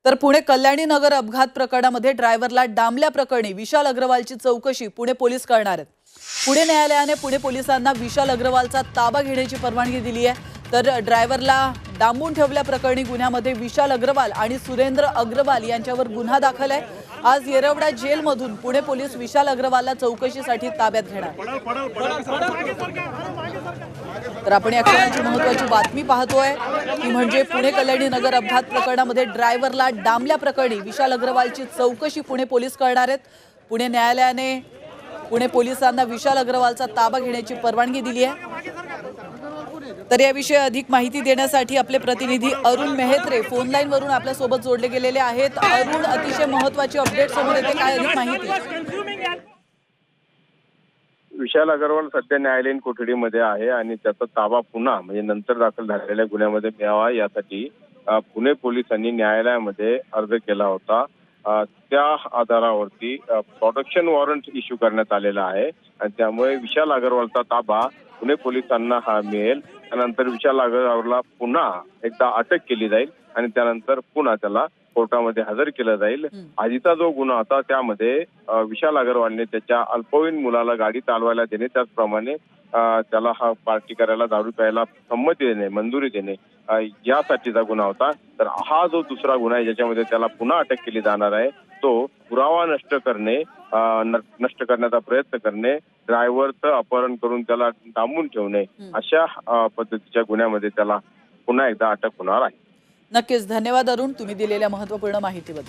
तर पुणे कल्याणी नगर अपघात प्रकरणामध्ये ड्रायव्हरला डांबल्या प्रकरणी विशाल अग्रवालची चौकशी पुणे पोलीस करणार आहेत। पुणे न्यायालयाने पुणे पोलिसांना विशाल अग्रवालचा ताबा घेण्याची परवानगी दिली आहे। तर ड्रायव्हरला डांबून ठेवल्याप्रकरणी गुन्ह्यामध्ये विशाल अग्रवाल आणि सुरेंद्र अग्रवाल यांच्यावर गुन्हा दाखल आहे। आज येरवडा जेलमधून पुणे पोलीस विशाल अग्रवालला चौकशीसाठी ताब्यात घेणार। तर आपण या क्षणाची महत्त्वाची बातमी पाहतोय ती म्हणजे पुणे कल्याणी नगर अपघात प्रकरणामध्ये ड्रायव्हरला डांबल्या प्रकरणी विशाल अग्रवालची चौकशी पुणे पोलीस करणार आहेत। पुणे न्यायालयाने पुणे पोलिसांना विशाल अग्रवालचा ताबा घेण्याची परवानगी दिली आहे। तर याविषयी अधिक माहिती देण्यासाठी आपले प्रतिनिधी अरुण मेहत्रे फोन लाईन वरून आपल्या सोबत जोडले गेलेले आहेत। अरुण, अतिशय महत्त्वाची अपडेट समोर येते, काय अधिक माहिती? विशाल अग्रवाल सध्या न्यायालयीन कोठडीमध्ये आहे आणि त्याचा ताबा पुन्हा म्हणजे नंतर दाखल झालेल्या गुन्ह्यामध्ये मिळावा यासाठी पुणे पोलिसांनी न्यायालयामध्ये अर्ज केला होता। त्या आधारावरती प्रोटेक्शन वॉरंट इश्यू करण्यात आलेला आहे आणि त्यामुळे विशाल अग्रवालचा ताबा पुणे पोलिसांना हा मिळेल। त्यानंतर विशाल अग्रवालला पुन्हा एकदा अटक केली जाईल आणि त्यानंतर पुन्हा त्याला कोर्टामध्ये हजर केलं जाईल। आधीचा जो गुन्हा होता त्यामध्ये विशाल अग्रवालने त्याच्या अल्पवयीन मुलाला गाडी चालवायला देणे, त्याचप्रमाणे त्याला हा पार्टी करायला, दारू प्यायला संमती देणे, मंजुरी देणे यासाठीचा गुन्हा होता। तर हा जो दुसरा गुन्हा आहे ज्याच्यामध्ये त्याला पुन्हा अटक केली जाणार आहे तो पुरावा नष्ट करणे, नष्ट करण्याचा प्रयत्न करणे, ड्रायव्हरचं अपहरण करून त्याला डांबून ठेवणे अशा पद्धतीच्या गुन्ह्यामध्ये त्याला पुन्हा एकदा अटक होणार आहे। नक्कीच, धन्यवाद अरुण, तुम्ही दिलेल्या महत्त्वपूर्ण माहितीबद्दल।